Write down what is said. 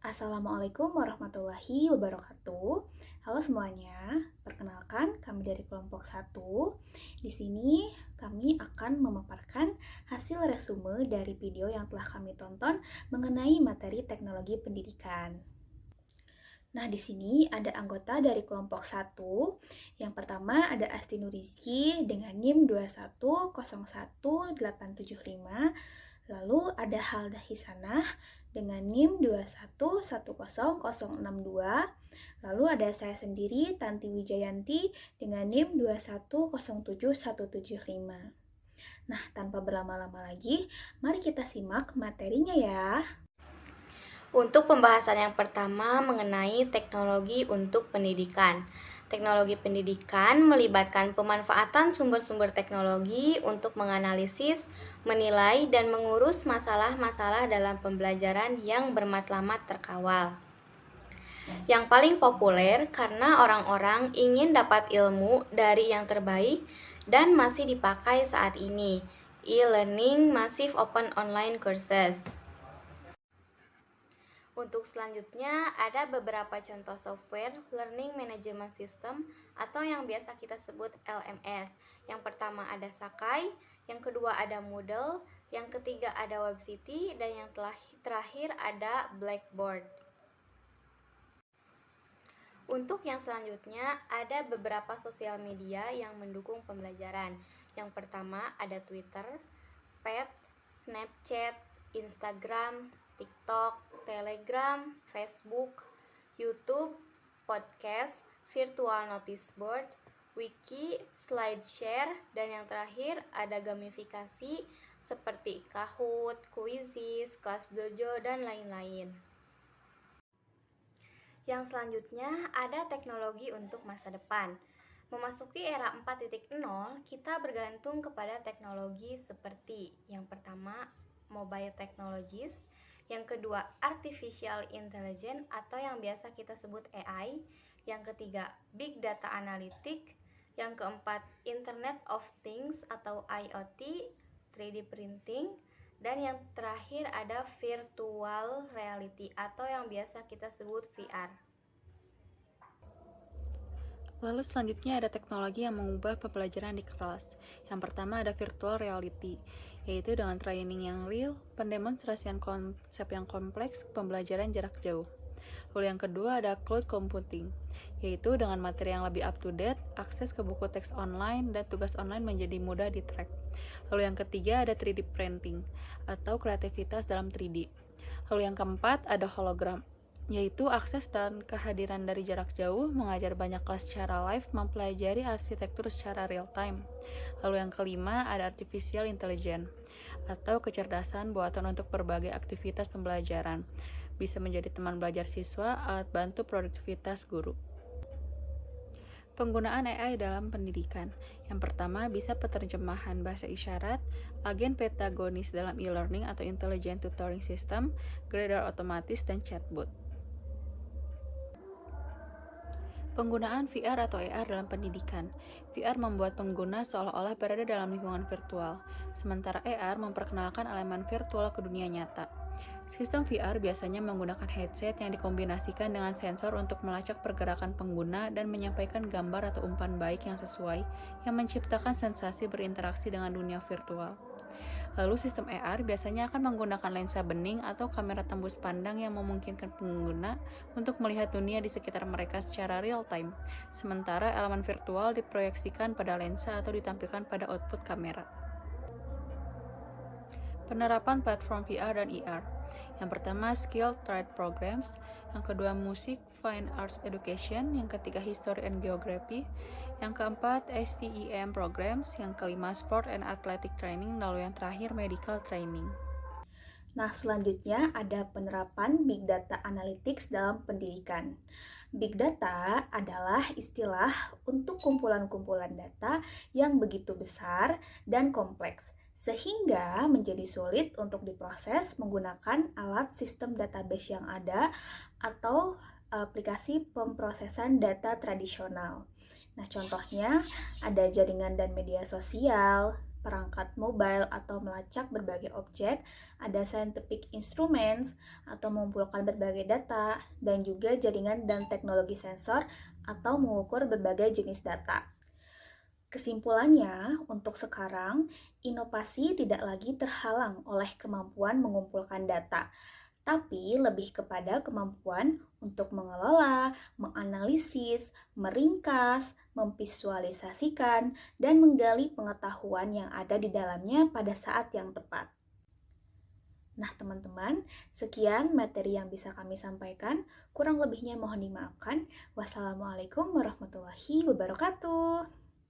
Assalamualaikum warahmatullahi wabarakatuh. Halo semuanya, perkenalkan kami dari kelompok 1. Di sini kami akan memaparkan hasil resume dari video yang telah kami tonton mengenai materi teknologi pendidikan. Nah, di sini ada anggota dari kelompok 1. Yang pertama ada Asti Nurizki dengan NIM 2101875. Lalu ada Halda Hisanah dengan NIM 2110062. Lalu ada saya sendiri, Tanti Wijayanti, dengan NIM 2107175. Nah, tanpa berlama-lama lagi, mari kita simak materinya ya. Untuk pembahasan yang pertama mengenai teknologi untuk pendidikan. Teknologi pendidikan melibatkan pemanfaatan sumber-sumber teknologi untuk menganalisis, menilai, dan mengurus masalah-masalah dalam pembelajaran yang bermatlamat terkawal. Yang paling populer karena orang-orang ingin dapat ilmu dari yang terbaik dan masih dipakai saat ini, e-learning Massive Open Online Courses. Untuk selanjutnya, ada beberapa contoh software Learning Management System atau yang biasa kita sebut LMS. Yang pertama ada Sakai, yang kedua ada Moodle, yang ketiga ada WebCity, dan yang terakhir ada Blackboard. Untuk yang selanjutnya, ada beberapa sosial media yang mendukung pembelajaran. Yang pertama ada Twitter, Pet, Snapchat, Instagram, TikTok, Telegram, Facebook, YouTube, podcast, virtual notice board, wiki, slideshare, dan yang terakhir ada gamifikasi seperti Kahoot, Quizizz, Kelas Dojo, dan lain-lain. Yang selanjutnya ada teknologi untuk masa depan. Memasuki era 4.0, kita bergantung kepada teknologi seperti yang pertama, mobile technologies, yang kedua, artificial intelligence atau yang biasa kita sebut AI, yang ketiga, big data analytic, yang keempat, Internet of Things atau IoT, 3D printing, dan yang terakhir ada virtual reality atau yang biasa kita sebut VR. Lalu selanjutnya ada teknologi yang mengubah pembelajaran di kelas. Yang pertama ada virtual reality, yaitu dengan training yang real, pendemonstrasian konsep yang kompleks, pembelajaran jarak jauh. Lalu yang kedua ada cloud computing, yaitu dengan materi yang lebih up to date, akses ke buku teks online, dan tugas online menjadi mudah di-track. Lalu yang ketiga ada 3D printing, atau kreativitas dalam 3D. Lalu yang keempat ada hologram, yaitu akses dan kehadiran dari jarak jauh, mengajar banyak kelas secara live, mempelajari arsitektur secara real time. Lalu yang kelima ada artificial intelligence, atau kecerdasan buatan untuk berbagai aktivitas pembelajaran. Bisa menjadi teman belajar siswa, alat bantu produktivitas guru. Penggunaan AI dalam pendidikan. Yang pertama, bisa penerjemahan bahasa isyarat, agen petagonis dalam e-learning atau intelligent tutoring system, grader otomatis, dan chatbot. Penggunaan VR atau AR dalam pendidikan. VR membuat pengguna seolah-olah berada dalam lingkungan virtual, sementara AR memperkenalkan elemen virtual ke dunia nyata. Sistem VR biasanya menggunakan headset yang dikombinasikan dengan sensor untuk melacak pergerakan pengguna dan menyampaikan gambar atau umpan baik yang sesuai, yang menciptakan sensasi berinteraksi dengan dunia virtual. Lalu sistem AR biasanya akan menggunakan lensa bening atau kamera tembus pandang yang memungkinkan pengguna untuk melihat dunia di sekitar mereka secara real time, sementara elemen virtual diproyeksikan pada lensa atau ditampilkan pada output kamera. Penerapan platform VR dan ER. Yang pertama, Skill Trade Programs. Yang kedua, Music, Fine Arts Education. Yang ketiga, History and Geography. Yang keempat, STEM Programs. Yang kelima, Sport and Athletic Training. Lalu yang terakhir, Medical Training. Nah, selanjutnya ada penerapan Big Data Analytics dalam pendidikan. Big Data adalah istilah untuk kumpulan-kumpulan data yang begitu besar dan kompleks, sehingga menjadi sulit untuk diproses menggunakan alat sistem database yang ada atau aplikasi pemrosesan data tradisional. Nah, contohnya ada jaringan dan media sosial, perangkat mobile atau melacak berbagai objek, ada scientific instruments atau mengumpulkan berbagai data, dan juga jaringan dan teknologi sensor atau mengukur berbagai jenis data. Kesimpulannya, untuk sekarang, inovasi tidak lagi terhalang oleh kemampuan mengumpulkan data, tapi lebih kepada kemampuan untuk mengelola, menganalisis, meringkas, memvisualisasikan, dan menggali pengetahuan yang ada di dalamnya pada saat yang tepat. Nah, teman-teman, sekian materi yang bisa kami sampaikan. Kurang lebihnya mohon dimaafkan. Wassalamualaikum warahmatullahi wabarakatuh.